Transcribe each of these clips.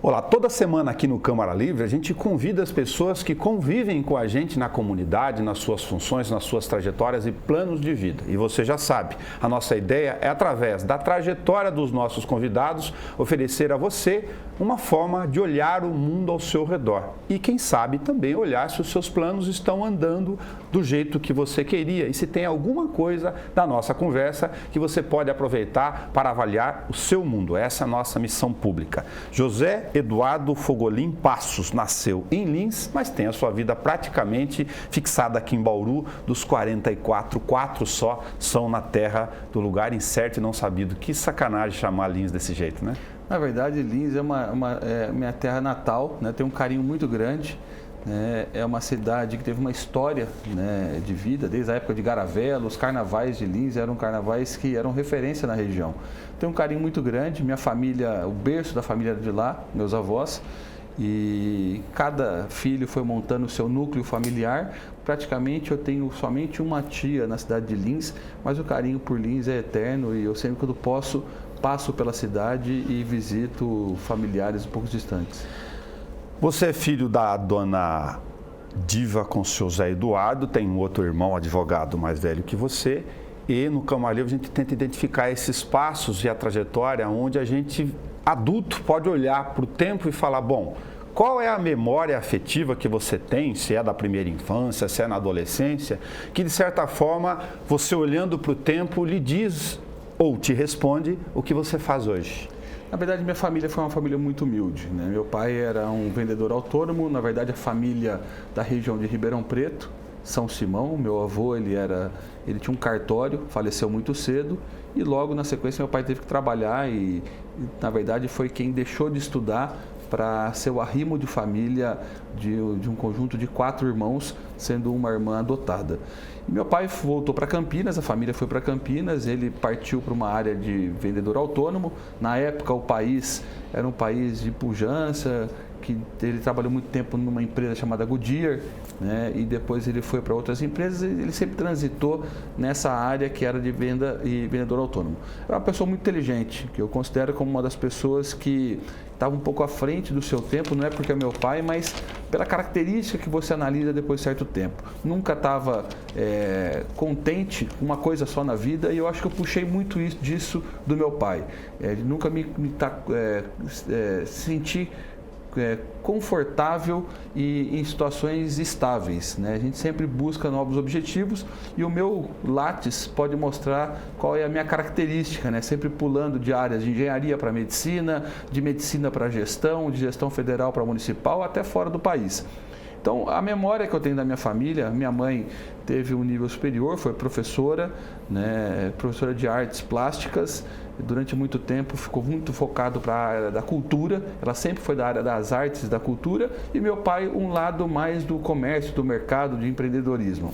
Olá, toda semana aqui no Câmara Livre a gente convida as pessoas que convivem com a gente na comunidade, nas suas funções, nas suas trajetórias e planos de vida. E você já sabe, a nossa ideia é, através da trajetória dos nossos convidados, oferecer a você uma forma de olhar o mundo ao seu redor. E quem sabe também olhar se os seus planos estão andando do jeito que você queria e se tem alguma coisa da nossa conversa que você pode aproveitar para avaliar o seu mundo. Essa é a nossa missão pública. José Eduardo Fogolin Passos nasceu em Lins, mas tem a sua vida praticamente fixada aqui em Bauru. Dos 44, 4 só são na terra do lugar incerto e não sabido. Que sacanagem chamar Lins desse jeito, né? Na verdade, Lins é minha terra natal, né? Tem um carinho muito grande. É uma cidade que teve uma história, né, de vida, desde a época de Garavela. Os carnavais de Lins eram carnavais que eram referência na região. Tem um carinho muito grande. Minha família, o berço da família era de lá, meus avós, e cada filho foi montando o seu núcleo familiar. Praticamente eu tenho somente uma tia na cidade de Lins, mas o carinho por Lins é eterno e eu sempre, quando posso, passo pela cidade e visito familiares um pouco distantes. Você é filho da dona Diva com o seu Zé Eduardo, tem um outro irmão advogado mais velho que você, e no Câmara Livre a gente tenta identificar esses passos e a trajetória onde a gente, adulto, pode olhar para o tempo e falar, bom, qual é a memória afetiva que você tem, se é da primeira infância, se é na adolescência, que de certa forma, você olhando para o tempo, lhe diz ou te responde o que você faz hoje? Na verdade, minha família foi uma família muito humilde, né? Meu pai era um vendedor autônomo, na verdade a família da região de Ribeirão Preto, São Simão. Meu avô, ele tinha um cartório, faleceu muito cedo e logo na sequência meu pai teve que trabalhar e na verdade foi quem deixou de estudar para ser o arrimo de família de um conjunto de 4 irmãos, sendo uma irmã adotada. E meu pai voltou para Campinas, a família foi para Campinas, ele partiu para uma área de vendedor autônomo. Na época o país era um país de pujança, que ele trabalhou muito tempo numa empresa chamada Goodyear, né? E depois ele foi para outras empresas e ele sempre transitou nessa área que era de venda e vendedor autônomo. Era uma pessoa muito inteligente, que eu considero como uma das pessoas que estava um pouco à frente do seu tempo, não é porque é meu pai, mas pela característica que você analisa depois de certo tempo. Nunca estava contente com uma coisa só na vida e eu acho que eu puxei muito disso do meu pai. Nunca me senti confortável e em situações estáveis, né? A gente sempre busca novos objetivos e o meu Lattes pode mostrar qual é a minha característica, né? Sempre pulando de áreas de engenharia para medicina, de medicina para gestão, de gestão federal para municipal, até fora do país. Então, a memória que eu tenho da minha família, minha mãe teve um nível superior, foi professora, né, professora de artes plásticas. Durante muito tempo ficou muito focado para a área da cultura, ela sempre foi da área das artes, da cultura, e meu pai um lado mais do comércio, do mercado, de empreendedorismo.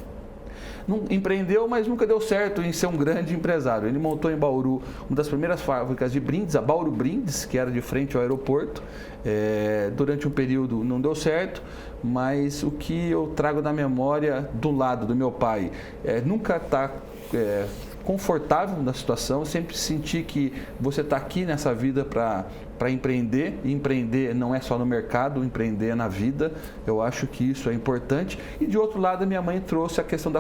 Não empreendeu, mas nunca deu certo em ser um grande empresário. Ele montou em Bauru uma das primeiras fábricas de brindes, a Bauru Brindes, que era de frente ao aeroporto. Durante um período não deu certo, mas o que eu trago na memória do lado do meu pai nunca está confortável na situação, sempre senti que você está aqui nessa vida para empreender, e empreender não é só no mercado, empreender é na vida. Eu acho que isso é importante. E de outro lado, minha mãe trouxe a questão da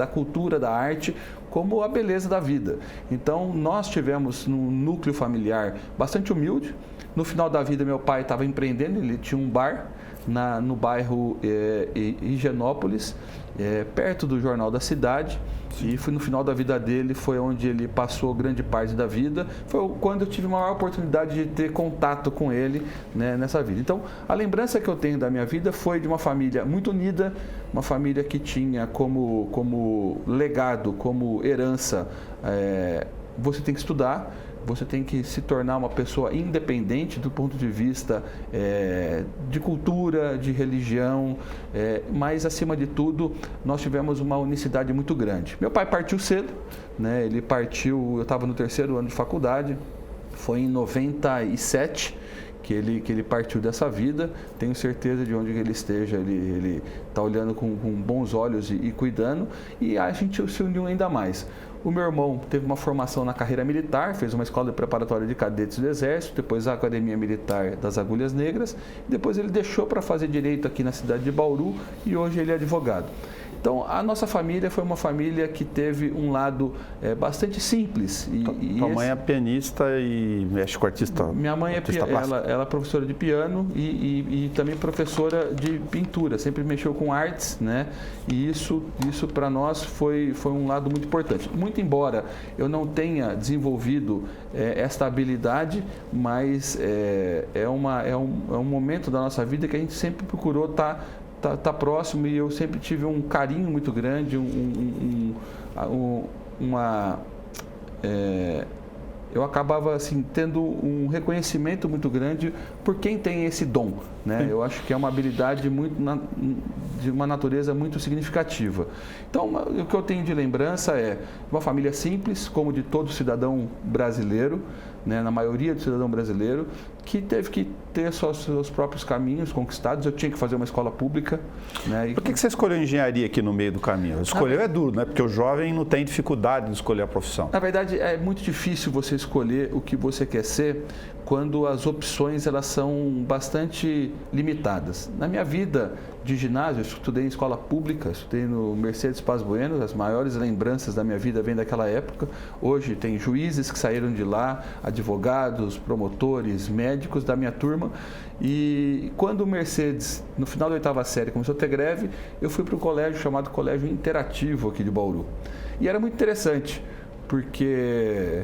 cultura, da arte, como a beleza da vida. Então, nós tivemos um núcleo familiar bastante humilde. No final da vida, meu pai estava empreendendo, ele tinha um bar no bairro Higienópolis, perto do Jornal da Cidade. E no final da vida dele foi onde ele passou grande parte da vida. Foi quando eu tive a maior oportunidade de ter contato com ele, né, nessa vida. Então, a lembrança que eu tenho da minha vida foi de uma família muito unida, uma família que tinha como legado, como herança, você tem que estudar, você tem que se tornar uma pessoa independente do ponto de vista de cultura, de religião, mas acima de tudo nós tivemos uma unicidade muito grande. Meu pai partiu cedo, né? Ele partiu, eu estava no 3º ano de faculdade, foi em 97 que ele partiu dessa vida. Tenho certeza de onde ele esteja, ele está olhando com bons olhos e cuidando, e a gente se uniu ainda mais. O meu irmão teve uma formação na carreira militar, fez uma escola preparatória de cadetes do Exército, depois a Academia Militar das Agulhas Negras, depois ele deixou para fazer direito aqui na cidade de Bauru e hoje ele é advogado. Então, a nossa família foi uma família que teve um lado bastante simples. Tua mãe é pianista e mexe com artista? Minha mãe ela é professora de piano e também professora de pintura, sempre mexeu com artes, né? E isso para nós foi um lado muito importante. Muito embora eu não tenha desenvolvido esta habilidade, mas é um momento da nossa vida que a gente sempre procurou tá próximo, e eu sempre tive um carinho muito grande, eu acabava assim tendo um reconhecimento muito grande por quem tem esse dom, né? Eu acho que é uma habilidade de uma natureza muito significativa. Então, o que eu tenho de lembrança é uma família simples, como de todo cidadão brasileiro, né? Na maioria do cidadão brasileiro, que teve que ter seus próprios caminhos conquistados. Eu tinha que fazer uma escola pública, né? Por que você escolheu engenharia aqui no meio do caminho? Escolheu é duro, né? Porque o jovem não tem dificuldade de escolher a profissão. Na verdade, é muito difícil você escolher o que você quer ser quando as opções elas são bastante limitadas. Na minha vida de ginásio, eu estudei em escola pública, estudei no Mercedes Paz Bueno, as maiores lembranças da minha vida vêm daquela época. Hoje tem juízes que saíram de lá, advogados, promotores, médicos da minha turma. E quando o Mercedes, no final da 8ª série, começou a ter greve, eu fui para um colégio chamado Colégio Interativo aqui de Bauru. E era muito interessante, porque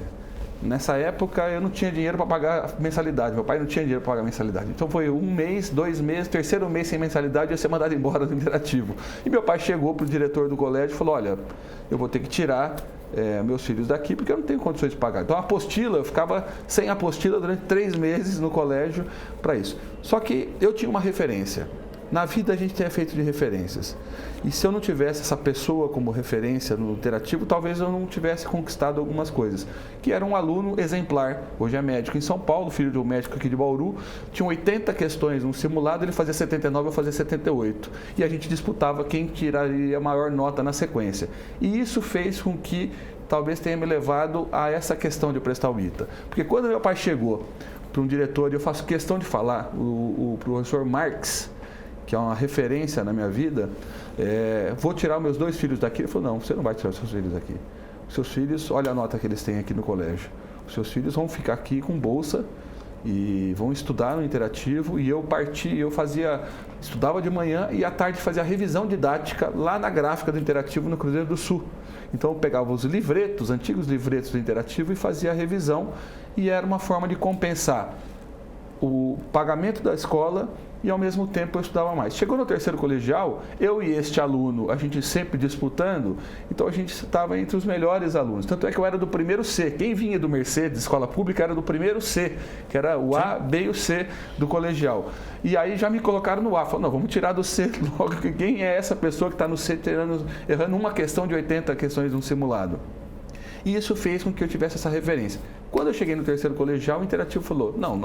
nessa época eu não tinha dinheiro para pagar mensalidade, meu pai não tinha dinheiro para pagar mensalidade. Então foi 1 mês, 2 meses, 3º mês sem mensalidade, eu ia ser mandado embora do Interativo. E meu pai chegou para o diretor do colégio e falou: olha, eu vou ter que tirar meus filhos daqui porque eu não tenho condições de pagar. Então a apostila, eu ficava sem apostila durante 3 meses no colégio para isso. Só que eu tinha uma referência. Na vida a gente é feito de referências. E se eu não tivesse essa pessoa como referência no Interativo, talvez eu não tivesse conquistado algumas coisas. Que era um aluno exemplar, hoje é médico em São Paulo, filho de um médico aqui de Bauru, tinha 80 questões no simulado, ele fazia 79, eu fazia 78. E a gente disputava quem tiraria a maior nota na sequência. E isso fez com que talvez tenha me levado a essa questão de prestar o ITA. Porque quando meu pai chegou para um diretor, e eu faço questão de falar, o professor Marx, que é uma referência na minha vida, vou tirar os meus 2 filhos daqui. Ele falou: não, você não vai tirar os seus filhos daqui. Os seus filhos, olha a nota que eles têm aqui no colégio. Os seus filhos vão ficar aqui com bolsa e vão estudar no Interativo. E eu estudava de manhã e à tarde fazia a revisão didática lá na gráfica do Interativo no Cruzeiro do Sul. Então eu pegava os livretos, antigos livretos do Interativo, e fazia a revisão, e era uma forma de compensar o pagamento da escola e ao mesmo tempo eu estudava mais. Chegou no 3º colegial, eu e este aluno, a gente sempre disputando, então a gente estava entre os melhores alunos. Tanto é que eu era do primeiro C. Quem vinha do Mercedes, escola pública, era do primeiro C, que era o A, B e o C do colegial. E aí já me colocaram no A. Falaram: não, vamos tirar do C logo, que quem é essa pessoa que está no C errando uma questão de 80 questões de um simulado? E isso fez com que eu tivesse essa referência. Quando eu cheguei no 3º colegial, o Interativo falou: não,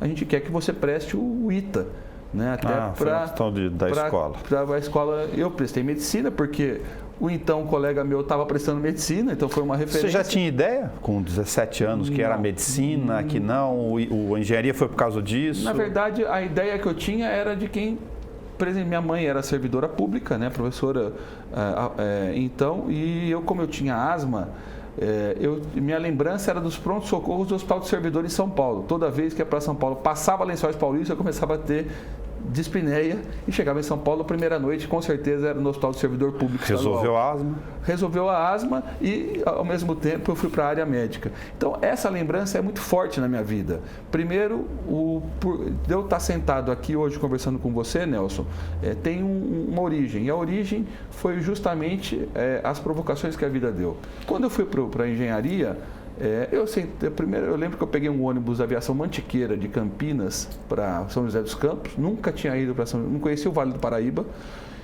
a gente quer que você preste o ITA, né? Até para a questão da escola. Para a escola, eu prestei medicina, porque o então colega meu estava prestando medicina, então foi uma referência. Você já tinha ideia, com 17 anos, que era medicina, que não, a engenharia foi por causa disso? Na verdade, a ideia que eu tinha era de quem... Por exemplo, minha mãe era servidora pública, né, professora, então, e eu, como eu tinha asma, minha lembrança era dos prontos-socorros do Hospital do Servidor em São Paulo. Toda vez que ia para São Paulo, passava Lençóis Paulista, eu começava a ter dispneia e chegava em São Paulo, a primeira noite, com certeza era no Hospital do Servidor Público. Resolveu a asma? Resolveu a asma e, ao mesmo tempo, eu fui para a área médica. Então, essa lembrança é muito forte na minha vida. Primeiro, de eu estar sentado aqui hoje conversando com você, Nelson, tem uma origem. E a origem foi justamente as provocações que a vida deu. Quando eu fui para a engenharia, eu lembro que eu peguei um ônibus da aviação Mantiqueira de Campinas para São José dos Campos, nunca tinha ido para não conhecia o Vale do Paraíba,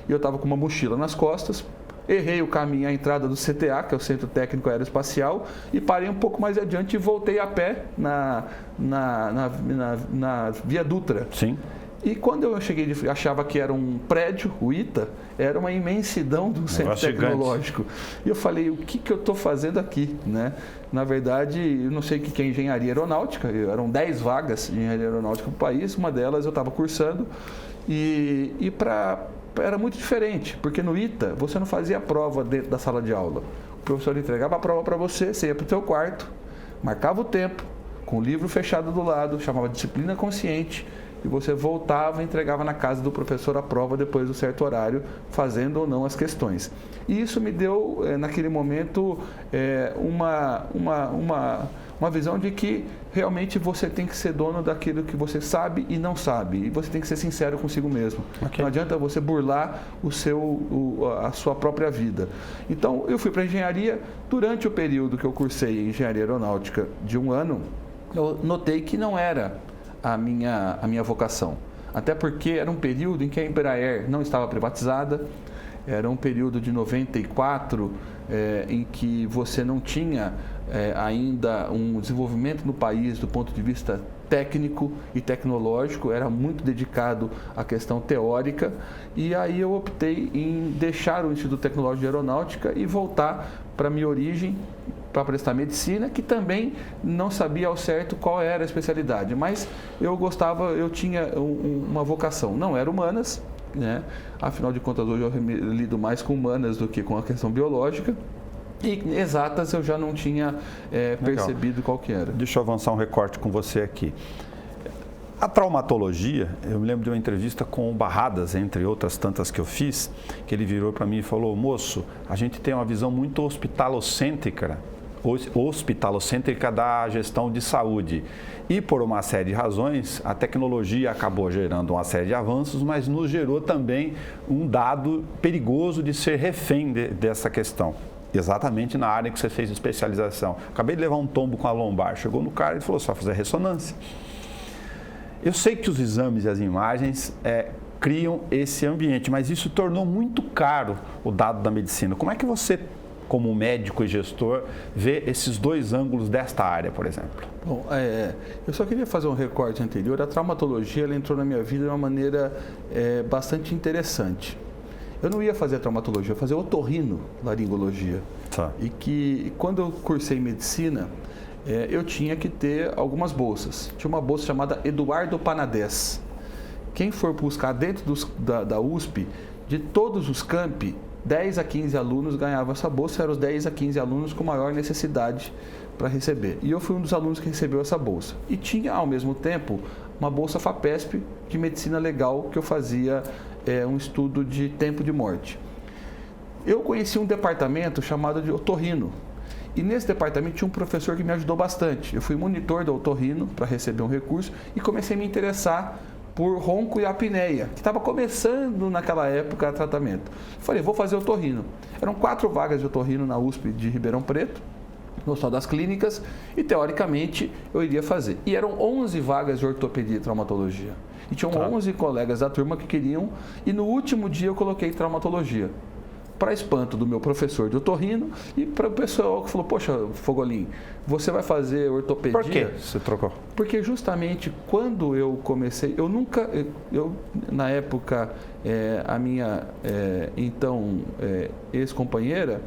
e eu estava com uma mochila nas costas. errei o caminho à entrada do CTA, que é o Centro Técnico Aeroespacial, e parei um pouco mais adiante e voltei a pé na Via Dutra. Sim. E quando eu cheguei, achava que era um prédio, o ITA, era uma imensidão do centro tecnológico. E eu falei, o que eu estou fazendo aqui? Né? Na verdade, eu não sei o que é engenharia aeronáutica, eram 10 vagas de engenharia aeronáutica no país, uma delas eu estava cursando, era muito diferente, porque no ITA você não fazia a prova dentro da sala de aula. O professor entregava a prova para você, você ia para o seu quarto, marcava o tempo, com o livro fechado do lado, chamava disciplina consciente, e você voltava e entregava na casa do professor a prova depois do certo horário, fazendo ou não as questões. E isso me deu, naquele momento, uma visão de que realmente você tem que ser dono daquilo que você sabe e não sabe. E você tem que ser sincero consigo mesmo. Okay. Não adianta você burlar a sua própria vida. Então, eu fui para a engenharia. Durante o período que eu cursei engenharia aeronáutica de 1 ano, eu notei que não era a minha vocação. Até porque era um período em que a Embraer não estava privatizada, era um período de 94 em que você não tinha ainda um desenvolvimento no país do ponto de vista técnico e tecnológico, era muito dedicado à questão teórica, e aí eu optei em deixar o Instituto Tecnológico de Aeronáutica e voltar para a minha origem, para prestar medicina, que também não sabia ao certo qual era a especialidade, mas eu tinha uma vocação, não era humanas, né? Afinal de contas hoje eu lido mais com humanas do que com a questão biológica, e exatas eu já não tinha percebido qual que era. Deixa eu avançar um recorte com você aqui. A traumatologia, eu me lembro de uma entrevista com o Barradas, entre outras tantas que eu fiz, que ele virou para mim e falou, moço, a gente tem uma visão muito hospitalocêntrica da gestão de saúde. E por uma série de razões, a tecnologia acabou gerando uma série de avanços, mas nos gerou também um dado perigoso de ser refém dessa questão. Exatamente na área que você fez especialização. Acabei de levar um tombo com a lombar. Chegou no cara e falou, só fazer ressonância. Eu sei que os exames e as imagens criam esse ambiente, mas isso tornou muito caro o dado da medicina. Como é que você, como médico e gestor, vê esses dois ângulos desta área, por exemplo? Bom, eu só queria fazer um recorte anterior. A traumatologia ela entrou na minha vida de uma maneira bastante interessante. Eu não ia fazer traumatologia, eu ia fazer otorrinolaringologia. Tá. E que, quando eu cursei medicina, eu tinha que ter algumas bolsas. Tinha uma bolsa chamada Eduardo Panadés. Quem for buscar dentro da USP, de todos os campi, 10 a 15 alunos ganhavam essa bolsa, eram os 10 a 15 alunos com maior necessidade para receber. E eu fui um dos alunos que recebeu essa bolsa. E tinha, ao mesmo tempo, uma bolsa FAPESP de medicina legal, que eu fazia um estudo de tempo de morte. Eu conheci um departamento chamado de otorrino. E nesse departamento tinha um professor que me ajudou bastante. Eu fui monitor do otorrino para receber um recurso e comecei a me interessar por ronco e apneia, que estava começando naquela época o tratamento. Falei, vou fazer otorrino. Eram 4 vagas de otorrino na USP de Ribeirão Preto, no Hospital das Clínicas, e teoricamente eu iria fazer. E eram 11 vagas de ortopedia e traumatologia. E tinham 11 colegas da turma que queriam, e no último dia eu coloquei traumatologia. Para espanto do meu professor de otorrino e para o pessoal que falou, poxa, Fogolin, você vai fazer ortopedia? Por que você trocou? Porque justamente quando eu comecei, na época, a minha então ex-companheira,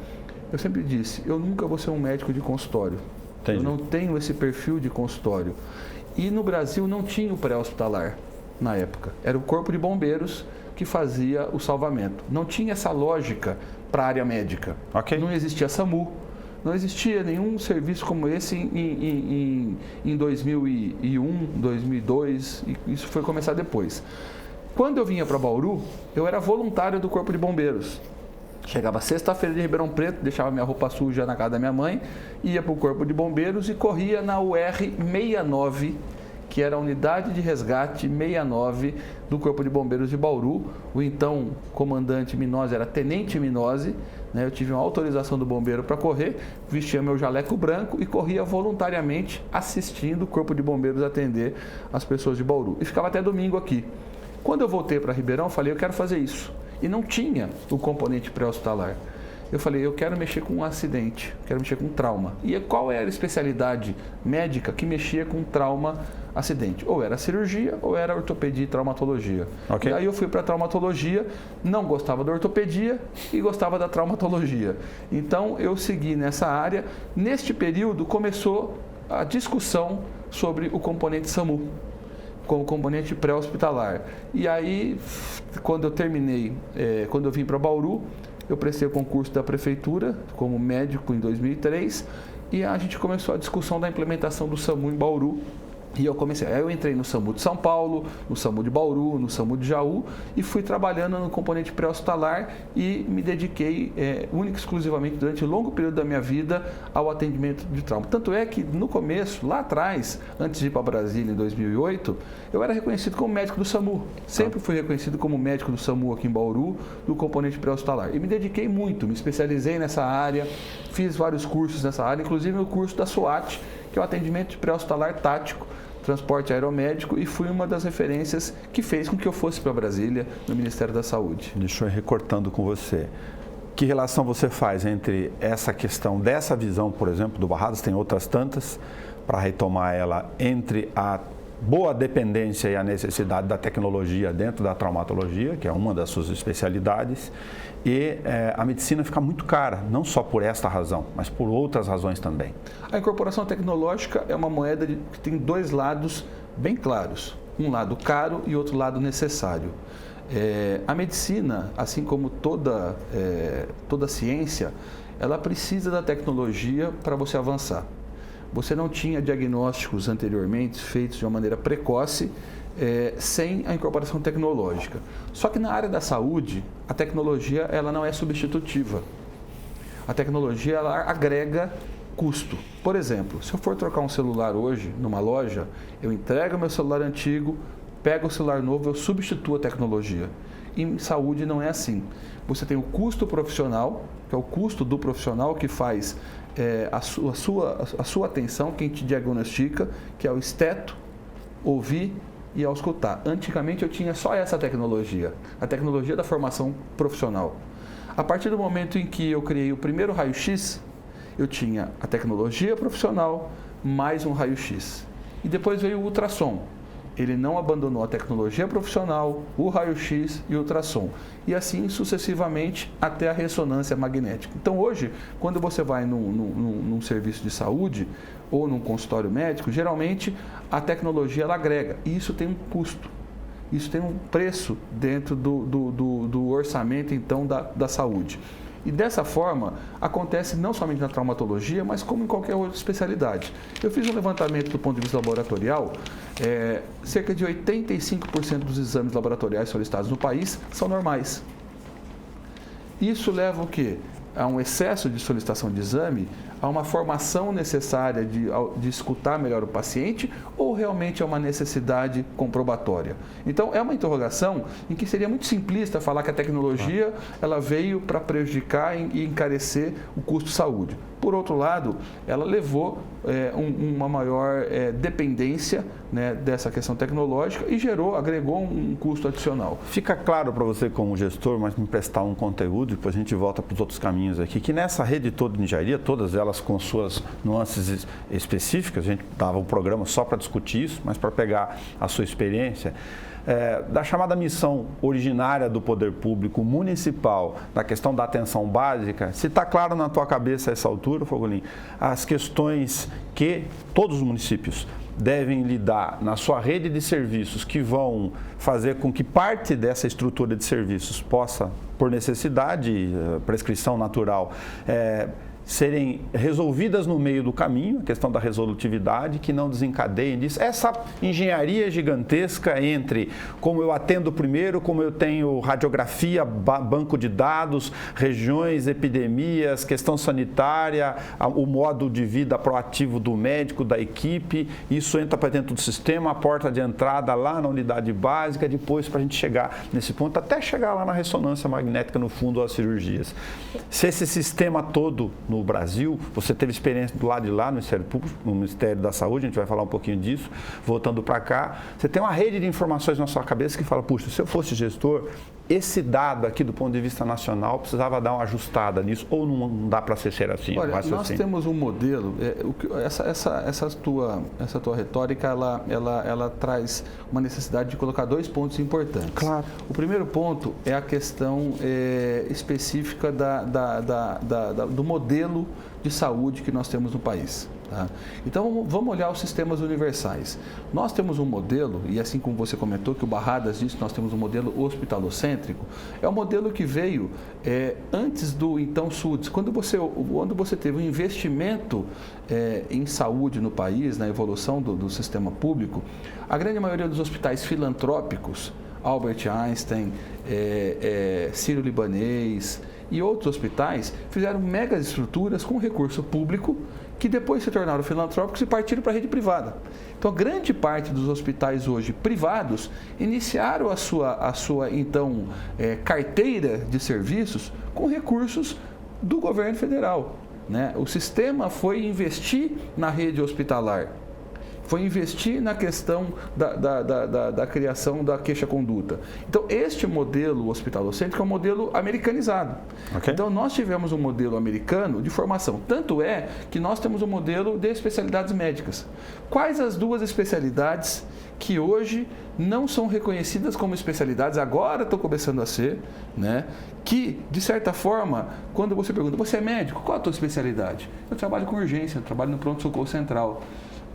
eu sempre disse, eu nunca vou ser um médico de consultório. Entendi. Eu não tenho esse perfil de consultório. E no Brasil não tinha o pré-hospitalar na época. Era o Corpo de Bombeiros que fazia o salvamento. Não tinha essa lógica para a área médica. Okay. Não existia SAMU, não existia nenhum serviço como esse em 2001, 2002, e isso foi começar depois. Quando eu vinha para Bauru, eu era voluntário do Corpo de Bombeiros. Chegava sexta-feira de Ribeirão Preto, deixava minha roupa suja na casa da minha mãe, ia para o Corpo de Bombeiros e corria na UR 69, que era a Unidade de Resgate 69 do Corpo de Bombeiros de Bauru. O então comandante Minozzi era Tenente Minozzi, né? Eu tive uma autorização do bombeiro para correr, vestia meu jaleco branco e corria voluntariamente assistindo o Corpo de Bombeiros atender as pessoas de Bauru. E ficava até domingo aqui. Quando eu voltei para Ribeirão, eu falei, eu quero fazer isso. E não tinha o componente pré-hospitalar. eu falei, eu quero mexer com um acidente, quero mexer com trauma. E qual era a especialidade médica que mexia com trauma, acidente? Ou era cirurgia ou era ortopedia e traumatologia. Okay. E aí eu fui para traumatologia, não gostava da ortopedia e gostava da traumatologia. Então eu segui nessa área. Neste período começou a discussão sobre o componente SAMU, como componente pré-hospitalar. E aí, quando eu terminei, quando eu vim para Bauru, eu prestei o concurso da prefeitura como médico em 2003 e a gente começou a discussão da implementação do SAMU em Bauru. E eu entrei no SAMU de São Paulo, no SAMU de Bauru, no SAMU de Jaú e fui trabalhando no componente pré-hospitalar e me dediquei única e exclusivamente durante um longo período da minha vida ao atendimento de trauma. Tanto é que no começo, lá atrás, antes de ir para Brasília em 2008, eu era reconhecido como médico do SAMU. Sempre fui reconhecido como médico do SAMU aqui em Bauru, do componente pré-hospitalar. E me dediquei muito, me especializei nessa área, fiz vários cursos nessa área, inclusive o curso da SWAT, que é o atendimento de pré-hospitalar tático, transporte aeromédico, e fui uma das referências que fez com que eu fosse para Brasília, no Ministério da Saúde. Deixa eu ir recortando com você. Que relação você faz entre essa questão dessa visão, por exemplo, do Barradas, tem outras tantas, para retomar ela, entre a boa dependência e a necessidade da tecnologia dentro da traumatologia, que é uma das suas especialidades, e a medicina fica muito cara, não só por esta razão, mas por outras razões também. A incorporação tecnológica é uma moeda que tem dois lados bem claros, um lado caro e outro lado necessário. A medicina, assim como toda ciência, ela precisa da tecnologia para você avançar. Você não tinha diagnósticos anteriormente feitos de uma maneira precoce, sem a incorporação tecnológica. Só que na área da saúde, a tecnologia ela não é substitutiva. A tecnologia ela agrega custo. Por exemplo, se eu for trocar um celular hoje numa loja, eu entrego meu celular antigo, pego o celular novo, eu substituo a tecnologia. Em saúde não é assim. Você tem o custo profissional, que é o custo do profissional que faz a sua atenção, quem te diagnostica, que é o esteto, ouvir e auscultar. Antigamente eu tinha só essa tecnologia, a tecnologia da formação profissional. A partir do momento em que eu criei o primeiro raio-x, eu tinha a tecnologia profissional mais um raio-x. E depois veio o ultrassom. Ele não abandonou a tecnologia profissional, o raio-x e o ultrassom. E assim sucessivamente até a ressonância magnética. Então hoje, quando você vai num serviço de saúde ou num consultório médico, geralmente a tecnologia ela agrega. E isso tem um custo. Isso tem um preço dentro do orçamento então da saúde. E dessa forma, acontece não somente na traumatologia, mas como em qualquer outra especialidade. Eu fiz um levantamento do ponto de vista laboratorial, cerca de 85% dos exames laboratoriais solicitados no país são normais. Isso leva o quê? A um excesso de solicitação de exame, a uma formação necessária de escutar melhor o paciente ou realmente é uma necessidade comprobatória? Então, é uma interrogação em que seria muito simplista falar que a tecnologia ela veio para prejudicar e encarecer o custo de saúde. Por outro lado, ela levou uma maior dependência, né, dessa questão tecnológica e agregou um custo adicional. Fica claro para você como gestor, mas me prestar um conteúdo, depois a gente volta para os outros caminhos aqui, que nessa rede toda de engenharia, todas elas com suas nuances específicas, a gente dava um programa só para discutir isso, mas para pegar a sua experiência, da chamada missão originária do poder público municipal, da questão da atenção básica, se está claro na tua cabeça a essa altura, Fogolin, as questões que todos os municípios devem lidar na sua rede de serviços que vão fazer com que parte dessa estrutura de serviços possa, por necessidade, prescrição natural, serem resolvidas no meio do caminho, a questão da resolutividade, que não desencadeiem disso. Essa engenharia gigantesca entre como eu atendo primeiro, como eu tenho radiografia, banco de dados, regiões, epidemias, questão sanitária, o modo de vida proativo do médico, da equipe, isso entra para dentro do sistema, a porta de entrada lá na unidade básica, depois para a gente chegar nesse ponto, até chegar lá na ressonância magnética, no fundo, das cirurgias. Se esse sistema todo no Brasil, você teve experiência do lado de lá no Ministério Público, no Ministério da Saúde, a gente vai falar um pouquinho disso, voltando para cá, você tem uma rede de informações na sua cabeça que fala, puxa, se eu fosse gestor, esse dado aqui, do ponto de vista nacional, precisava dar uma ajustada nisso, ou não dá para ser assim? Olha, nós temos um modelo, essa tua retórica, ela traz uma necessidade de colocar 2 pontos importantes. Claro. O primeiro ponto é a questão específica do modelo de saúde que nós temos no país. Tá? Então, vamos olhar os sistemas universais. Nós temos um modelo, e assim como você comentou, que o Barradas disse, nós temos um modelo hospitalocêntrico, é um modelo que veio antes do então SUDES. Quando você teve um investimento em saúde no país, na evolução do sistema público, a grande maioria dos hospitais filantrópicos, Albert Einstein, Sírio-Libanês e outros hospitais, fizeram megas estruturas com recurso público que depois se tornaram filantrópicos e partiram para a rede privada. Então, grande parte dos hospitais hoje privados iniciaram a sua então, carteira de serviços com recursos do governo federal, né? O sistema foi investir na rede hospitalar, foi investir na questão da criação da queixa-conduta. Então, este modelo hospitalocêntrico é um modelo americanizado. Okay. Então, nós tivemos um modelo americano de formação. Tanto é que nós temos um modelo de especialidades médicas. Quais as 2 especialidades que hoje não são reconhecidas como especialidades, agora estão começando a ser, né? Que, de certa forma, quando você pergunta, você é médico? Qual a tua especialidade? Eu trabalho com urgência, eu trabalho no pronto-socorro central.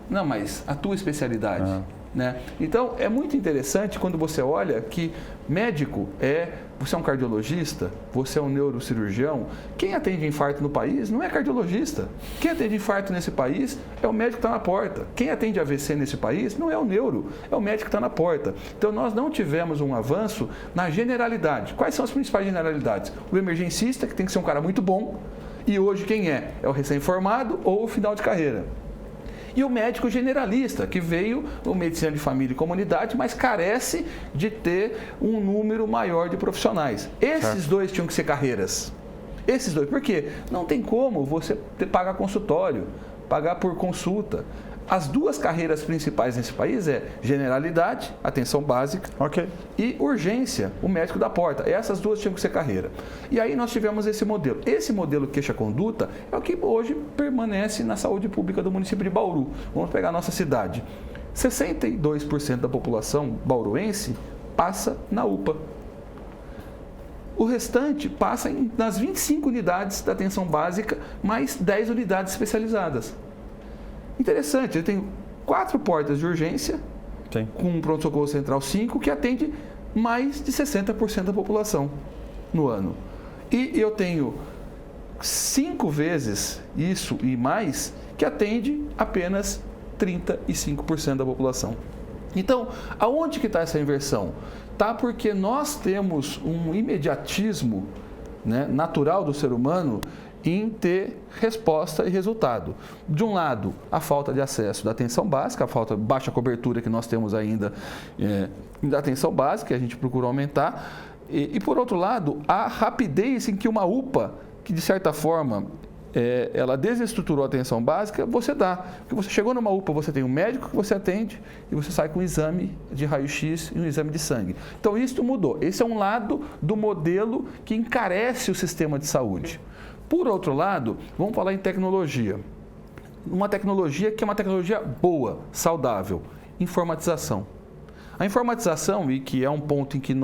Não, mas a tua especialidade, né? Então, é muito interessante quando você olha que médico você é um cardiologista, você é um neurocirurgião. Quem atende infarto no país não é cardiologista. Quem atende infarto nesse país é o médico que está na porta. Quem atende AVC nesse país não é o neuro, é o médico que está na porta. Então, nós não tivemos um avanço na generalidade. Quais são as principais generalidades? O emergencista, que tem que ser um cara muito bom, e hoje quem é? É o recém-formado ou o final de carreira. E o médico generalista, que veio o medicina de família e comunidade, mas carece de ter um número maior de profissionais. Esses 2 tinham que ser carreiras. Esses 2, por quê? Não tem como você pagar consultório, pagar por consulta. As 2 carreiras principais nesse país generalidade, atenção básica, e urgência, o médico da porta. Essas 2 tinham que ser carreira. E aí nós tivemos esse modelo. Esse modelo queixa-conduta é o que hoje permanece na saúde pública do município de Bauru. Vamos pegar a nossa cidade. 62% da população bauruense passa na UPA. O restante passa nas 25 unidades da atenção básica, mais 10 unidades especializadas. Interessante, eu tenho 4 portas de urgência, com um pronto-socorro central 5, que atende mais de 60% da população no ano. E eu tenho 5 vezes isso e mais, que atende apenas 35% da população. Então, aonde que está essa inversão? Está porque nós temos um imediatismo, né, natural do ser humano em ter resposta e resultado. De um lado, a falta de acesso da atenção básica, a falta de baixa cobertura que nós temos ainda da atenção básica, que a gente procura aumentar, e por outro lado, a rapidez em que uma UPA, que de certa forma ela desestruturou a atenção básica, você dá. Porque você chegou numa UPA, você tem um médico que você atende e você sai com um exame de raio-x e um exame de sangue. Então, isso mudou. Esse é um lado do modelo que encarece o sistema de saúde. Por outro lado, vamos falar em tecnologia. Uma tecnologia que é uma tecnologia boa, saudável, informatização. A informatização, e que é um ponto em que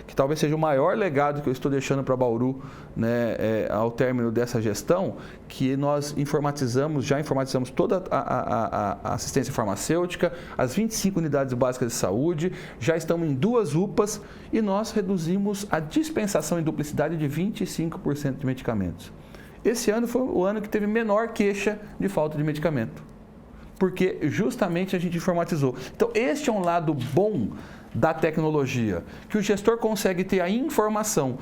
que talvez seja o maior legado que eu estou deixando para Bauru, né, ao término dessa gestão, que nós já informatizamos toda a assistência farmacêutica, as 25 unidades básicas de saúde, já estamos em 2 UPAs e nós reduzimos a dispensação em duplicidade de 25% de medicamentos. Esse ano foi o ano que teve menor queixa de falta de medicamento, porque justamente a gente informatizou. Então, este é um lado bom da tecnologia, que o gestor consegue ter a informação.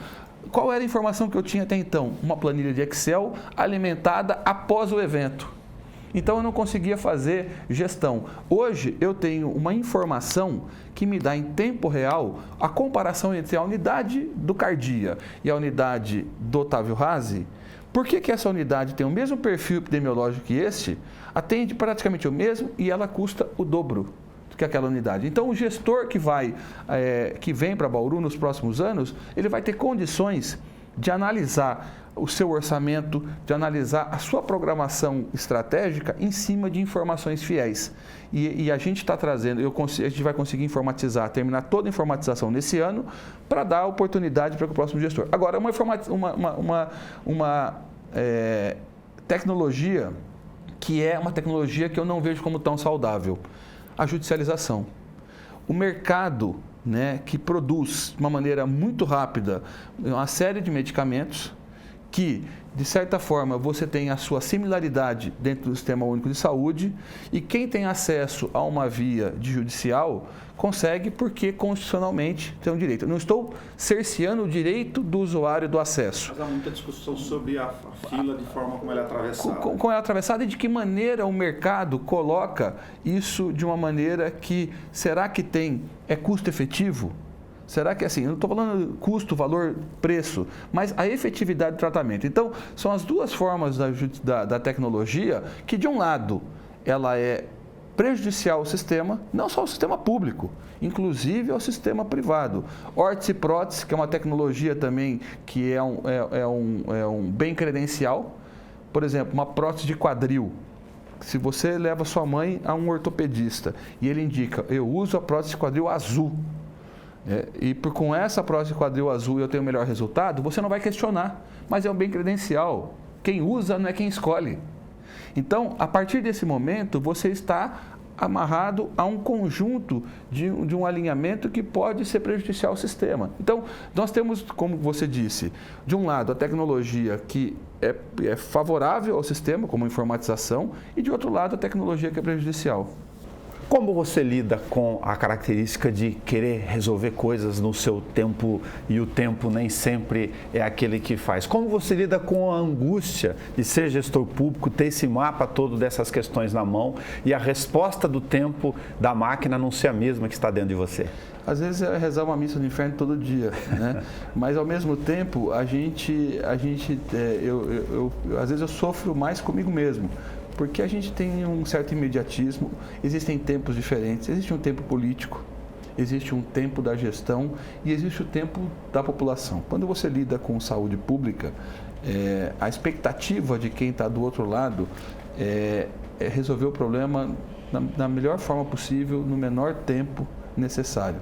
Qual era a informação que eu tinha até então? Uma planilha de Excel alimentada após o evento. Então, eu não conseguia fazer gestão. Hoje, eu tenho uma informação que me dá em tempo real a comparação entre a unidade do Cardia e a unidade do Otávio Razzi. Por que essa unidade tem o mesmo perfil epidemiológico que este, atende praticamente o mesmo e ela custa o dobro? do que aquela unidade. Então, o gestor que vem para Bauru nos próximos anos, ele vai ter condições de analisar o seu orçamento, de analisar a sua programação estratégica em cima de informações fiéis. E a gente está trazendo, a gente vai conseguir informatizar, terminar toda a informatização nesse ano para dar oportunidade para o próximo gestor. Agora, uma tecnologia que é uma tecnologia que eu não vejo como tão saudável, a judicialização. O mercado, né, que produz de uma maneira muito rápida uma série de medicamentos que, de certa forma, você tem a sua similaridade dentro do Sistema Único de Saúde e quem tem acesso a uma via de judicial consegue porque constitucionalmente tem um direito. Eu não estou cerceando o direito do usuário do acesso. Mas há muita discussão sobre a fila, de forma como ela é atravessada. Como ela é atravessada e de que maneira o mercado coloca isso de uma maneira que, será que é custo efetivo? Será que assim, eu não estou falando custo, valor, preço, mas a efetividade do tratamento. Então, são as duas formas da tecnologia que, de um lado, ela é prejudicial ao sistema, não só ao sistema público, inclusive ao sistema privado. Órtese e prótese, que é uma tecnologia também que é um bem credencial. Por exemplo, uma prótese de quadril. Se você leva sua mãe a um ortopedista e ele indica, eu uso a prótese de quadril azul, com essa prótese de quadril azul eu tenho o melhor resultado, você não vai questionar, mas é um bem credencial. Quem usa não é quem escolhe. Então, a partir desse momento, você está amarrado a um conjunto de um alinhamento que pode ser prejudicial ao sistema. Então, nós temos, como você disse, de um lado a tecnologia que é favorável ao sistema, como informatização, e de outro lado a tecnologia que é prejudicial. Como você lida com a característica de querer resolver coisas no seu tempo e o tempo nem sempre é aquele que faz? Como você lida com a angústia de ser gestor público, ter esse mapa todo dessas questões na mão e a resposta do tempo da máquina não ser a mesma que está dentro de você? Às vezes é rezar uma missa no inferno todo dia, né? Mas ao mesmo tempo às vezes eu sofro mais comigo mesmo. Porque a gente tem um certo imediatismo, existem tempos diferentes, existe um tempo político, existe um tempo da gestão e existe o tempo da população. Quando você lida com saúde pública, a expectativa de quem está do outro lado é resolver o problema da melhor forma possível, no menor tempo necessário.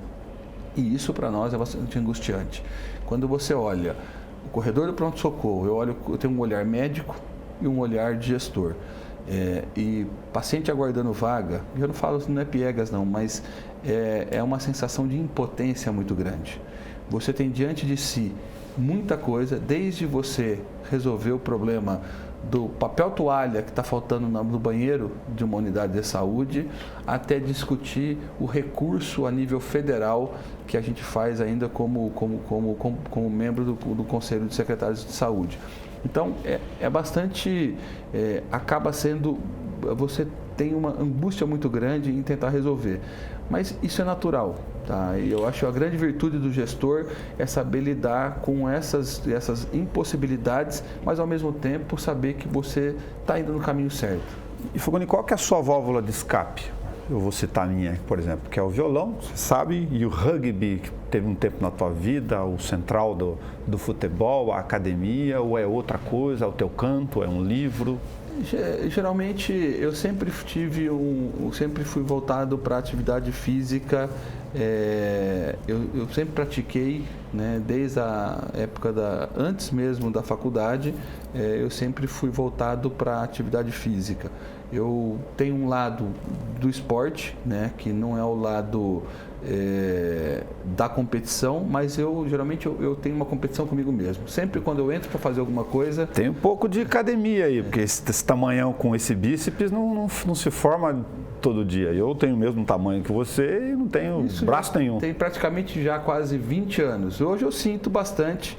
E isso para nós é bastante angustiante. Quando você olha o corredor do pronto-socorro, eu tenho um olhar médico e um olhar de gestor. E paciente aguardando vaga, eu não falo, não é piegas não, mas é uma sensação de impotência muito grande. Você tem diante de si muita coisa, desde você resolver o problema do papel toalha que está faltando no banheiro de uma unidade de saúde, até discutir o recurso a nível federal que a gente faz ainda como membro do Conselho de Secretários de Saúde. Então, acaba sendo, você tem uma angústia muito grande em tentar resolver, mas isso é natural, tá? E eu acho a grande virtude do gestor é saber lidar com essas impossibilidades, mas ao mesmo tempo saber que você está indo no caminho certo. E Fogoni, qual que é a sua válvula de escape? Eu vou citar a minha, por exemplo, que é o violão, você sabe, e o rugby, que teve um tempo na tua vida, o central do futebol, a academia, ou é outra coisa, é o teu canto, é um livro? Geralmente, eu sempre fui voltado para a atividade física, eu sempre pratiquei, né, desde a época antes mesmo da faculdade, eu sempre fui voltado para a atividade física. Eu tenho um lado do esporte, né, que não é o lado da competição, mas geralmente eu tenho uma competição comigo mesmo. Sempre quando eu entro para fazer alguma coisa... Tem um pouco de academia aí, porque esse tamanhão com esse bíceps não se forma todo dia. Eu tenho o mesmo tamanho que você e não tenho braço nenhum. Tem praticamente já quase 20 anos. Hoje eu sinto bastante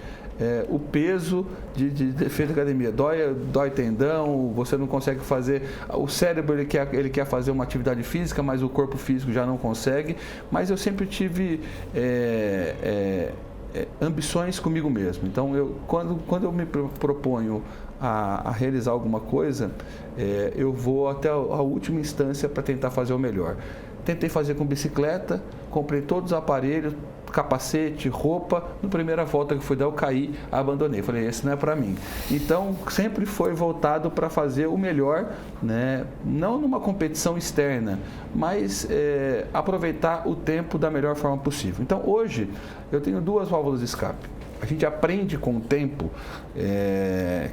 o peso de defesa da academia. Dói tendão, você não consegue fazer... O cérebro ele quer fazer uma atividade física, mas o corpo físico já não consegue. Mas eu sempre tive ambições comigo mesmo. Então, quando eu me proponho a realizar alguma coisa, eu vou até a última instância para tentar fazer o melhor. tentei fazer com bicicleta, comprei todos os aparelhos, capacete, roupa. Na primeira volta que fui dar, eu caí, abandonei. Falei, esse não é para mim. Então, sempre foi voltado para fazer o melhor, né? Não numa competição externa, mas aproveitar o tempo da melhor forma possível. Então, hoje, eu tenho 2 válvulas de escape. A gente aprende com o tempo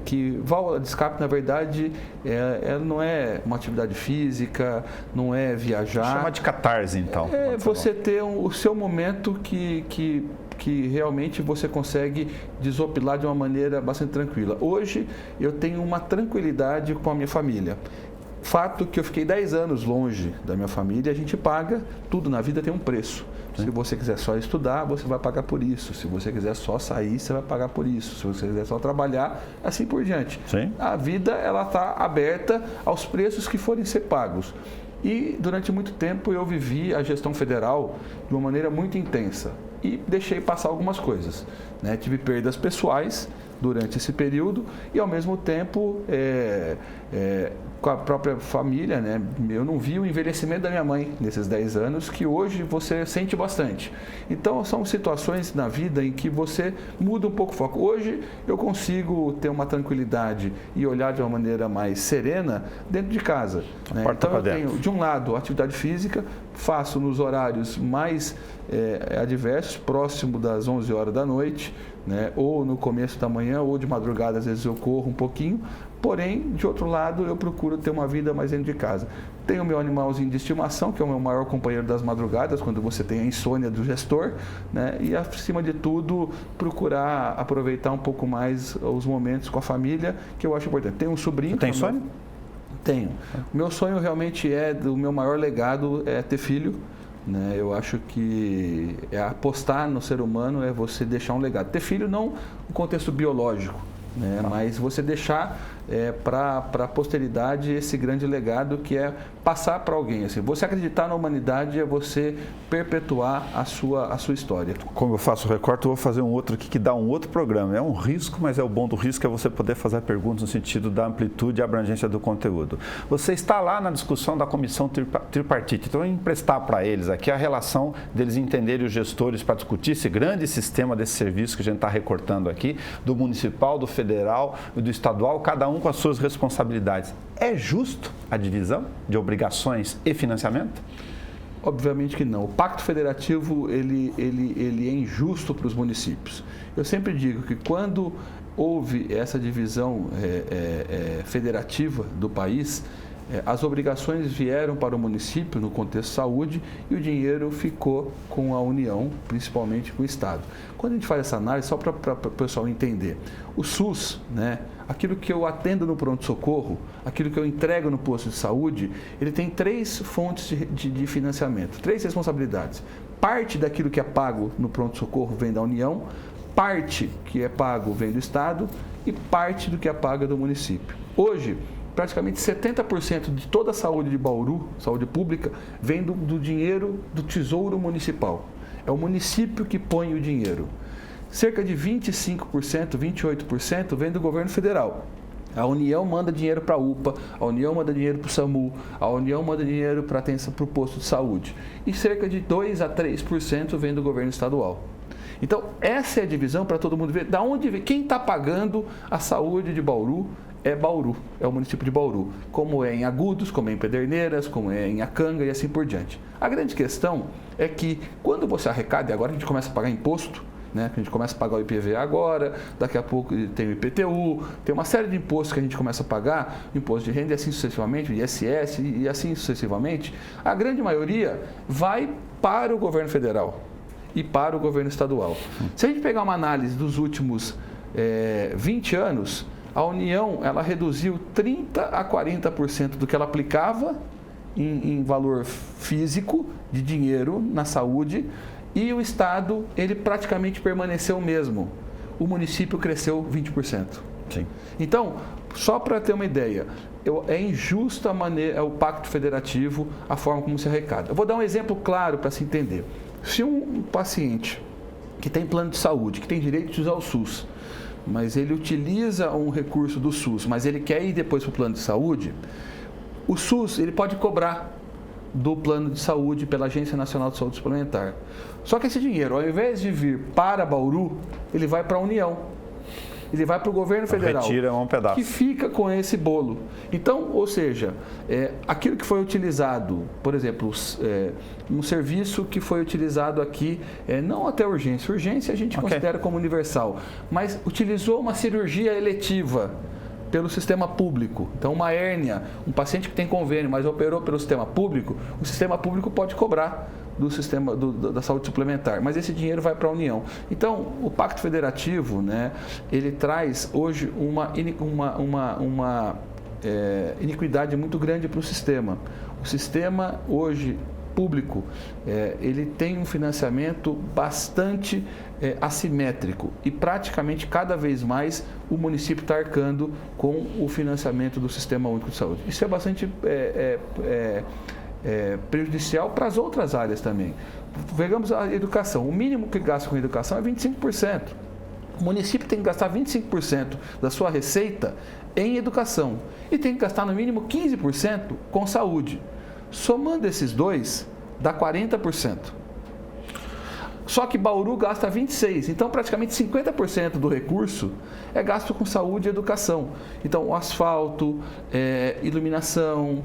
que válvula de escape, na verdade, ela não é uma atividade física, não é viajar. Chama de catarse, então. É você ter o seu momento que realmente você consegue desopilar de uma maneira bastante tranquila. Hoje, eu tenho uma tranquilidade com a minha família. Fato que eu fiquei 10 anos longe da minha família, a gente paga, tudo na vida tem um preço. Se você quiser só estudar, você vai pagar por isso. Se você quiser só sair, você vai pagar por isso. Se você quiser só trabalhar, assim por diante. Sim. A vida, ela está aberta aos preços que forem ser pagos. E durante muito tempo eu vivi a gestão federal de uma maneira muito intensa e deixei passar algumas coisas, né? Tive perdas pessoais durante esse período e, ao mesmo tempo, com a própria família, né? Eu não vi o envelhecimento da minha mãe nesses 10 anos, que hoje você sente bastante. Então, são situações na vida em que você muda um pouco o foco. Hoje, eu consigo ter uma tranquilidade e olhar de uma maneira mais serena dentro de casa, né? Então, eu tenho, de um lado, atividade física, faço nos horários mais adversos, próximo das 11 horas da noite, né? Ou no começo da manhã, ou de madrugada, às vezes eu corro um pouquinho. Porém, de outro lado, eu procuro ter uma vida mais dentro de casa. Tenho o meu animalzinho de estimação, que é o meu maior companheiro das madrugadas, quando você tem a insônia do gestor, né? E, acima de tudo, procurar aproveitar um pouco mais os momentos com a família, que eu acho importante. Tenho um sobrinho... Tem sonho? Tenho. O meu sonho realmente o meu maior legado é ter filho, né? Eu acho que apostar no ser humano é você deixar um legado. Ter filho não no contexto biológico, né? Mas você deixar para a posteridade esse grande legado, que é passar para alguém. Assim, você acreditar na humanidade é você perpetuar a sua história. Como eu faço o recorte, eu vou fazer um outro aqui que dá um outro programa. É um risco, mas o bom do risco é você poder fazer perguntas no sentido da amplitude e abrangência do conteúdo. Você está lá na discussão da comissão tripartite, então eu vou emprestar para eles aqui a relação deles entenderem os gestores para discutir esse grande sistema desse serviço que a gente está recortando aqui, do municipal, do federal e do estadual, cada um com as suas responsabilidades. É justo a divisão de obrigações e financiamento? Obviamente que não. O Pacto Federativo ele é injusto para os municípios. Eu sempre digo que quando houve essa divisão federativa do país, as obrigações vieram para o município no contexto de saúde e o dinheiro ficou com a União, principalmente com o Estado. Quando a gente faz essa análise, só para o pessoal entender, o SUS, né, aquilo que eu atendo no pronto-socorro, aquilo que eu entrego no posto de saúde, ele tem 3 fontes de financiamento, 3 responsabilidades. Parte daquilo que é pago no pronto-socorro vem da União, parte que é pago vem do Estado e parte do que é pago é do município. Hoje, praticamente 70% de toda a saúde de Bauru, saúde pública, vem do dinheiro do Tesouro Municipal. É o município que põe o dinheiro. Cerca de 25%, 28% vem do governo federal. A União manda dinheiro para a UPA, a União manda dinheiro para o SAMU, a União manda dinheiro para o posto de saúde. E cerca de 2% a 3% vem do governo estadual. Então, essa é a divisão para todo mundo ver. Da onde vem? Quem está pagando a saúde de Bauru? É Bauru, é o município de Bauru, como é em Agudos, como é em Pederneiras, como é em Acanga e assim por diante. A grande questão é que quando você arrecada, e agora a gente começa a pagar imposto, né? A gente começa a pagar o IPVA agora, daqui a pouco tem o IPTU, tem uma série de impostos que a gente começa a pagar, imposto de renda e assim sucessivamente, o ISS e assim sucessivamente, a grande maioria vai para o governo federal e para o governo estadual. Se a gente pegar uma análise dos últimos 20 anos, a União ela reduziu 30% a 40% do que ela aplicava em valor físico de dinheiro na saúde e o Estado ele praticamente permaneceu o mesmo. O município cresceu 20%. Sim. Então, só para ter uma ideia, é injusta a maneira, o Pacto Federativo, a forma como se arrecada. Eu vou dar um exemplo claro para se entender. Se um paciente que tem plano de saúde, que tem direito de usar o SUS, mas ele utiliza um recurso do SUS, mas ele quer ir depois para o plano de saúde, o SUS ele pode cobrar do plano de saúde pela Agência Nacional de Saúde Suplementar. Só que esse dinheiro, ao invés de vir para Bauru, ele vai para a União. Ele vai para o governo federal, retira um pedaço, que fica com esse bolo. Então, ou seja, aquilo que foi utilizado, por exemplo, um serviço que foi utilizado aqui, não até urgência. Urgência a gente considera como universal, mas utilizou uma cirurgia eletiva pelo sistema público. Então, uma hérnia, um paciente que tem convênio, mas operou pelo sistema público, o sistema público pode cobrar do sistema da saúde suplementar, mas esse dinheiro vai para a União. Então, o Pacto Federativo, né, ele traz hoje uma iniquidade muito grande para o sistema. O sistema hoje público, ele tem um financiamento bastante assimétrico e praticamente cada vez mais o município está arcando com o financiamento do Sistema Único de Saúde. Isso é bastante prejudicial para as outras áreas também. Pegamos a educação. O mínimo que gasta com educação é 25%. O município tem que gastar 25% da sua receita em educação e tem que gastar no mínimo 15% com saúde. Somando esses dois, dá 40%. Só que Bauru gasta 26%, então praticamente 50% do recurso é gasto com saúde e educação. Então, o asfalto, iluminação,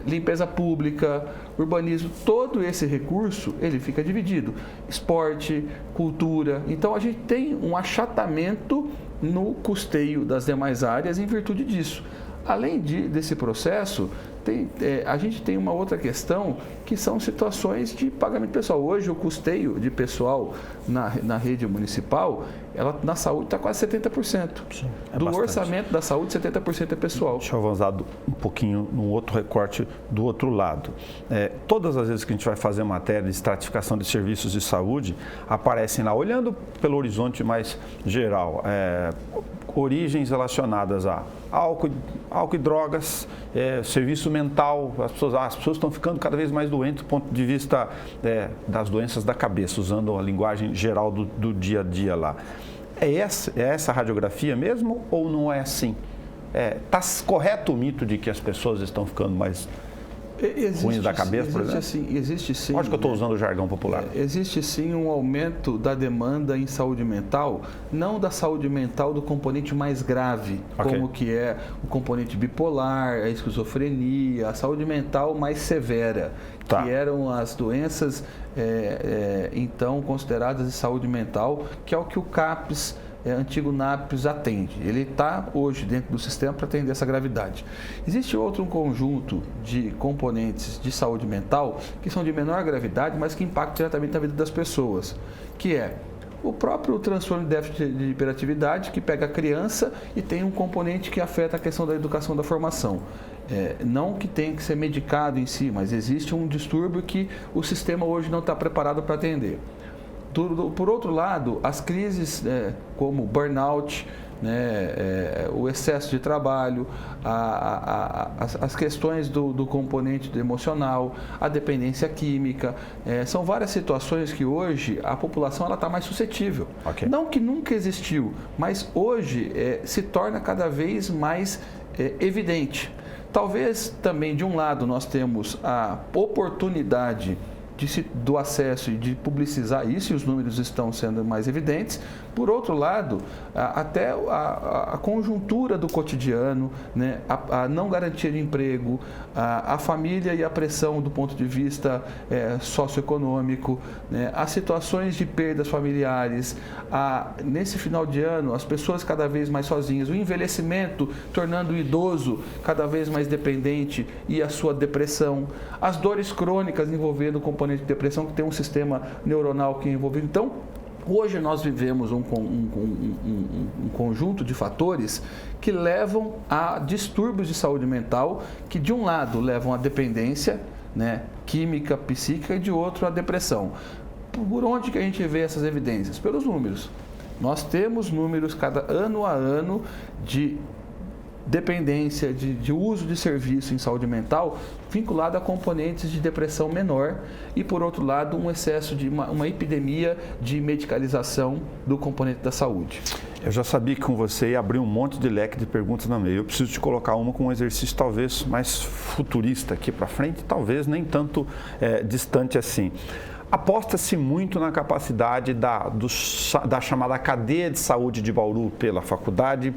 limpeza pública, urbanismo, todo esse recurso, ele fica dividido. Esporte, cultura. Então, a gente tem um achatamento no custeio das demais áreas em virtude disso. Além desse processo, a gente tem uma outra questão que são situações de pagamento pessoal. Hoje, o custeio de pessoal na rede municipal, na saúde está quase 70%. Sim, do bastante. Orçamento da saúde, 70% é pessoal. Deixa eu avançar um pouquinho num outro recorte do outro lado. Todas as vezes que a gente vai fazer matéria de estratificação de serviços de saúde, aparecem lá, olhando pelo horizonte mais geral, origens relacionadas a álcool e drogas, serviço mental. As pessoas estão ficando cada vez mais doentes do ponto de vista das doenças da cabeça, usando a linguagem geral do dia a dia lá. É essa radiografia mesmo ou não é assim? Está correto o mito de que as pessoas estão ficando mais ruins da cabeça, por exemplo? Existe sim. Acho que eu estou usando o jargão popular. Existe sim um aumento da demanda em saúde mental, não da saúde mental do componente mais grave, como que é o componente bipolar, a esquizofrenia, a saúde mental mais severa, que eram as doenças então consideradas de saúde mental, que é o que o CAPS, antigo NAPS, atende. Ele está hoje dentro do sistema para atender essa gravidade. Existe outro conjunto de componentes de saúde mental que são de menor gravidade, mas que impactam diretamente na vida das pessoas, que é o próprio transtorno de déficit de hiperatividade, que pega a criança e tem um componente que afeta a questão da educação, da formação. Não que tenha que ser medicado em si, mas existe um distúrbio que o sistema hoje não está preparado para atender. Por outro lado, as crises como burnout, o excesso de trabalho, as questões do componente emocional, a dependência química, são várias situações que hoje a população está mais suscetível. Não que nunca existiu, mas hoje se torna cada vez mais evidente. Talvez também, de um lado, nós temos a oportunidade do acesso e de publicizar isso, e os números estão sendo mais evidentes. Por outro lado, até a conjuntura do cotidiano, a não garantia de emprego, a família e a pressão do ponto de vista socioeconômico, as situações de perdas familiares, nesse final de ano, as pessoas cada vez mais sozinhas, o envelhecimento tornando o idoso cada vez mais dependente e a sua depressão, as dores crônicas envolvendo o componente de depressão, que tem um sistema neuronal que é envolvido. Então, hoje nós vivemos um conjunto de fatores que levam a distúrbios de saúde mental, que de um lado levam à dependência, química, psíquica, e de outro à depressão. Por onde que a gente vê essas evidências? Pelos números. Nós temos números ano a ano de dependência, de uso de serviço em saúde mental vinculado a componentes de depressão menor e, por outro lado, um excesso de uma epidemia de medicalização do componente da saúde. Eu já sabia que com você ia abrir um monte de leque de perguntas na meio. Eu preciso te colocar uma com um exercício talvez mais futurista aqui para frente, talvez nem tanto distante assim. Aposta-se muito na capacidade da chamada cadeia de saúde de Bauru pela faculdade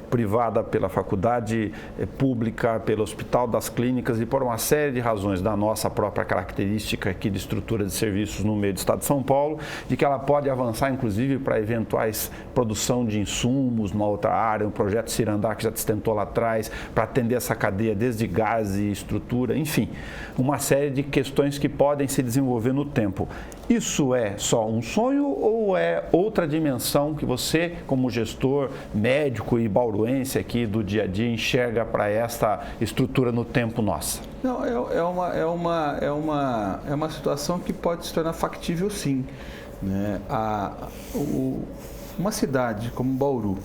privada, pela faculdade pública, pelo Hospital das Clínicas e por uma série de razões da nossa própria característica aqui de estrutura de serviços no meio do estado de São Paulo, de que ela pode avançar inclusive para eventuais produção de insumos numa outra área, um projeto Cirandar que já te tentou lá atrás, para atender essa cadeia desde gás e estrutura, enfim, uma série de questões que podem se desenvolver no tempo. Isso é só um sonho ou é outra dimensão que você, como gestor, médico e bauruense aqui do dia a dia, enxerga para esta estrutura no tempo nossa? Não, é uma situação que pode se tornar factível, sim, né? Uma cidade como Bauru,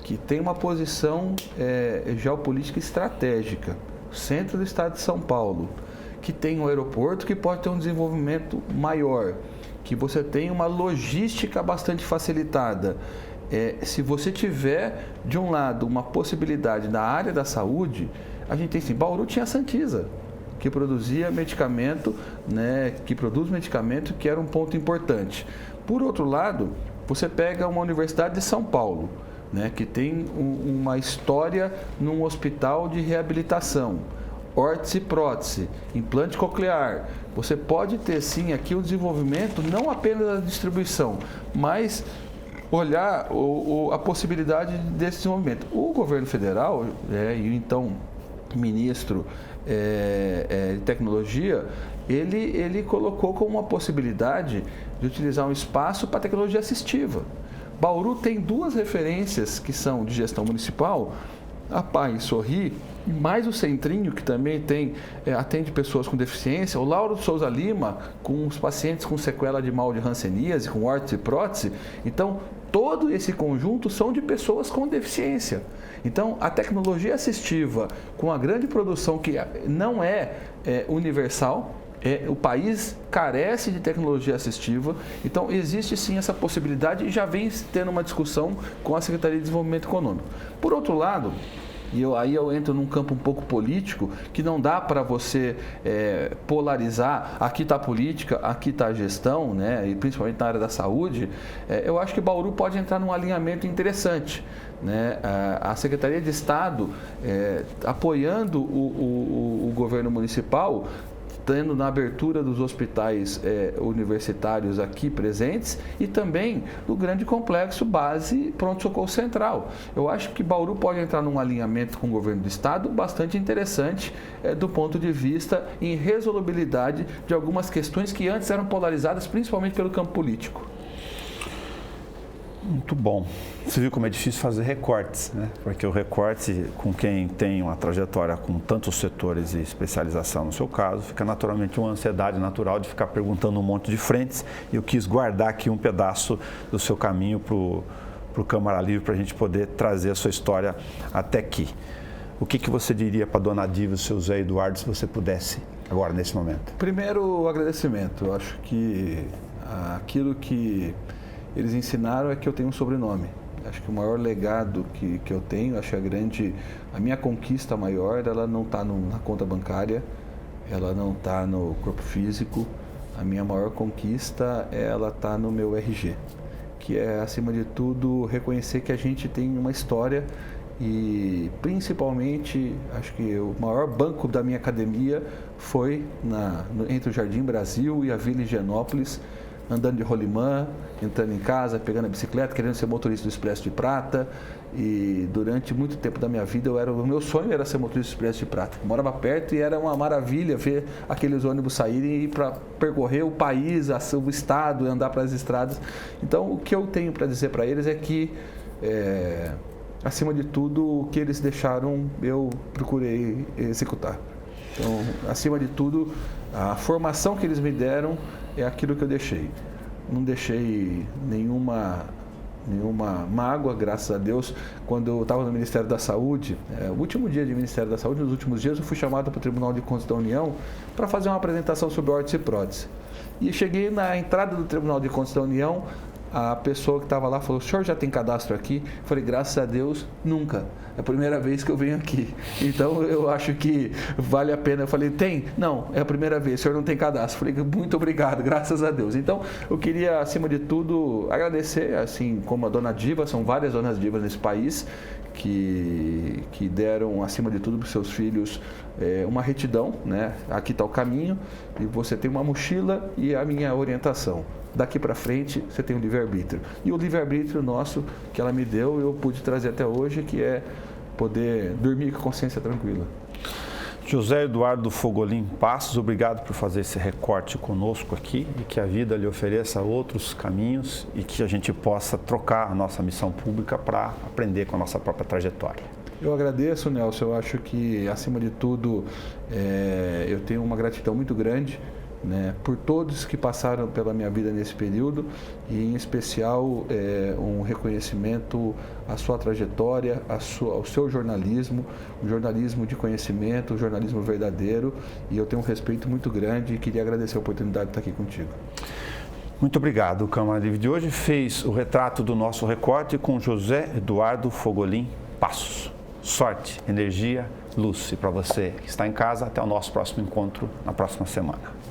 que tem uma posição geopolítica estratégica, centro do estado de São Paulo, que tem um aeroporto que pode ter um desenvolvimento maior, que você tem uma logística bastante facilitada. Se você tiver, de um lado, uma possibilidade na área da saúde, a gente tem sim, Bauru tinha a Santisa, que produzia medicamento, né, que produz medicamento, que era um ponto importante. Por outro lado, você pega uma Universidade de São Paulo, né, que tem uma história num hospital de reabilitação, órtese e prótese, implante coclear. Você pode ter sim aqui o desenvolvimento, não apenas da distribuição, mas olhar a possibilidade desse desenvolvimento. O governo federal, e então ministro de tecnologia, ele colocou como uma possibilidade de utilizar um espaço para tecnologia assistiva. Bauru tem duas referências que são de gestão municipal, a Pai Sorri, e mais o Centrinho, que também atende pessoas com deficiência, o Lauro de Souza Lima, com os pacientes com sequela de mal de hanseníase, com órtese e prótese. Então, todo esse conjunto são de pessoas com deficiência. Então, a tecnologia assistiva, com a grande produção que não é universal, o país carece de tecnologia assistiva, então existe sim essa possibilidade e já vem tendo uma discussão com a Secretaria de Desenvolvimento Econômico. Por outro lado, aí eu entro num campo um pouco político, que não dá para você polarizar, aqui está a política, aqui está a gestão, né, e principalmente na área da saúde. Eu acho que Bauru pode entrar num alinhamento interessante, né? A Secretaria de Estado apoiando o governo municipal, tendo na abertura dos hospitais universitários aqui presentes e também no grande complexo base pronto-socorro central. Eu acho que Bauru pode entrar num alinhamento com o governo do estado bastante interessante do ponto de vista em resolubilidade de algumas questões que antes eram polarizadas principalmente pelo campo político. Muito bom. Você viu como é difícil fazer recortes, né? Porque o recorte, com quem tem uma trajetória com tantos setores e especialização, no seu caso, fica naturalmente uma ansiedade natural de ficar perguntando um monte de frentes. E eu quis guardar aqui um pedaço do seu caminho para o Câmara Livre, para a gente poder trazer a sua história até aqui. O que você diria para a dona Diva e o seu Zé Eduardo, se você pudesse, agora, nesse momento? Primeiro, o agradecimento. Eu acho que aquilo que eles ensinaram é que eu tenho um sobrenome. Acho que o maior legado que eu tenho, acho que a minha conquista maior, ela não está na conta bancária, ela não está no corpo físico. A minha maior conquista, ela está no meu RG, que é, acima de tudo, reconhecer que a gente tem uma história e, principalmente, acho que o maior banco da minha academia foi entre o Jardim Brasil e a Vila Higienópolis, andando de rolimã, entrando em casa, pegando a bicicleta, querendo ser motorista do Expresso de Prata. E durante muito tempo da minha vida, o meu sonho era ser motorista do Expresso de Prata. Eu morava perto e era uma maravilha ver aqueles ônibus saírem e ir para percorrer o país, o estado, andar para as estradas. Então, o que eu tenho para dizer para eles é que, acima de tudo, o que eles deixaram, eu procurei executar. Então, acima de tudo, a formação que eles me deram é aquilo que eu deixei. Não deixei nenhuma mágoa, graças a Deus. Quando eu estava no Ministério da Saúde, o último dia de Ministério da Saúde, nos últimos dias, eu fui chamado para o Tribunal de Contas da União para fazer uma apresentação sobre órtese e prótese. E cheguei na entrada do Tribunal de Contas da União, a pessoa que estava lá falou: o senhor já tem cadastro aqui? Eu falei: graças a Deus, nunca. É a primeira vez que eu venho aqui. Então, eu acho que vale a pena. Eu falei: tem? Não, é a primeira vez, o senhor não tem cadastro. Eu falei: muito obrigado, graças a Deus. Então, eu queria, acima de tudo, agradecer, assim como a dona Diva, são várias donas Divas nesse país, que deram, acima de tudo, para os seus filhos uma retidão, né? Aqui está o caminho, e você tem uma mochila e a minha orientação. Daqui para frente, você tem o livre-arbítrio. E o livre-arbítrio nosso, que ela me deu, eu pude trazer até hoje, que é poder dormir com a consciência tranquila. José Eduardo Fogolin Passos, obrigado por fazer esse recorte conosco aqui e que a vida lhe ofereça outros caminhos e que a gente possa trocar a nossa missão pública para aprender com a nossa própria trajetória. Eu agradeço, Nelson. Eu acho que, acima de tudo, eu tenho uma gratidão muito grande, né, por todos que passaram pela minha vida nesse período e, em especial, um reconhecimento à sua trajetória, ao seu jornalismo, um jornalismo de conhecimento, um jornalismo verdadeiro, e eu tenho um respeito muito grande e queria agradecer a oportunidade de estar aqui contigo. Muito obrigado. O Câmara Livre de hoje fez o retrato do nosso recorte com José Eduardo Fogolin Passos. Sorte, energia, luz. E para você que está em casa, até o nosso próximo encontro na próxima semana.